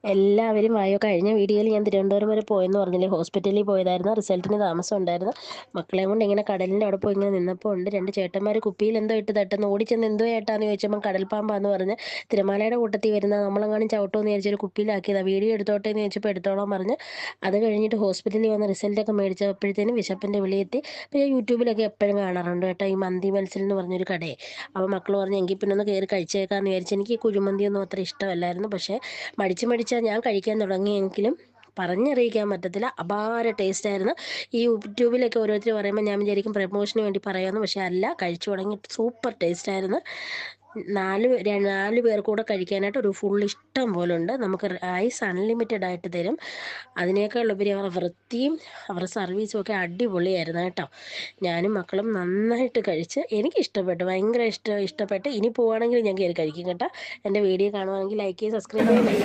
എല്ലാവരും വായോ. കഴിഞ്ഞ വീഡിയോയിൽ ഞാൻ തിരുവനന്തപുരം വരെ പോയെന്ന് പറഞ്ഞില്ലേ, ഹോസ്പിറ്റലിൽ പോയതായിരുന്നു, റിസൾട്ടിന് താമസം ഉണ്ടായിരുന്നു. മക്കളെയും കൊണ്ട് ഇങ്ങനെ കടലിൻ്റെ അവിടെ പോയി ഇങ്ങനെ നിന്നപ്പോൾ ഉണ്ട് രണ്ട് ചേട്ടന്മാർ കുപ്പിയിൽ എന്തോ ഇട്ട് തട്ടുന്നു. ഓടിച്ചെന്ന് എന്തോ ഏട്ടാന്ന് ചോദിച്ചപ്പോൾ കടൽപ്പാമ്പാന്ന് പറഞ്ഞ് തിരമാലയുടെ കൂട്ടത്തിൽ വരുന്ന നമ്മളെങ്ങാനും ചവിട്ടുമെന്ന് വിചാരിച്ചൊരു കുപ്പിയിലാക്കിയതാണ്. വീഡിയോ എടുത്തോട്ടെ എന്ന് ചോദിച്ചപ്പോൾ എടുത്തോളാൻ പറഞ്ഞ് അത് കഴിഞ്ഞിട്ട് ഹോസ്പിറ്റലിൽ വന്ന് റിസൾട്ടൊക്കെ മേടിച്ചപ്പോഴത്തേനും വിശപ്പിൻ്റെ വിളിയെത്തി. അപ്പോൾ ഞാൻ യൂട്യൂബിലൊക്കെ എപ്പോഴും കാണാറുണ്ട് കേട്ടോ ഈ മന്തി മത്സരം എന്ന് പറഞ്ഞൊരു കടയെ. അപ്പോൾ മക്കൾ പറഞ്ഞു എങ്കിൽ പിന്നെ ഒന്ന് കയറി കഴിച്ചേക്കാമെന്ന് വിചാരിച്ചു. എനിക്ക് ഈ കുഴിമന്തിയൊന്നും അത്ര ഇഷ്ടമല്ലായിരുന്നു. പക്ഷേ മടിച്ചാൽ ഞാൻ കഴിക്കാൻ തുടങ്ങിയെങ്കിലും പറഞ്ഞറിയിക്കാൻ പറ്റത്തില്ല, അപാര ടേസ്റ്റ് ആയിരുന്നു. ഈ യൂട്യൂബിലൊക്കെ ഓരോരുത്തർ പറയുമ്പോൾ ഞാൻ വിചാരിക്കും പ്രമോഷന് വേണ്ടി പറയാമെന്ന്, പക്ഷേ അല്ല, കഴിച്ചു തുടങ്ങി സൂപ്പർ ടേസ്റ്റ് ആയിരുന്നു. നാല് പേർ കൂടെ കഴിക്കാനായിട്ട് ഒരു ഫുൾ ഇഷ്ടം പോലെ ഉണ്ട്. നമുക്ക് ഐസ് അൺലിമിറ്റഡ് ആയിട്ട് തരും. അതിനേക്കാൾ ഉപരി അവരുടെ വൃത്തിയും അവരുടെ സർവീസും ഒക്കെ അടിപൊളിയായിരുന്നു കേട്ടോ. ഞാനും മക്കളും നന്നായിട്ട് കഴിച്ച് എനിക്ക് ഇഷ്ടപ്പെട്ടു, ഭയങ്കര ഇഷ്ടപ്പെട്ട്. ഇനി പോവുകയാണെങ്കിൽ ഞാൻ കയറി കഴിക്കും കേട്ടോ. എൻ്റെ വീഡിയോ കാണുവാണെങ്കിൽ ലൈക്ക് ചെയ്യുക, സബ്സ്ക്രൈബ് ചെയ്യുക.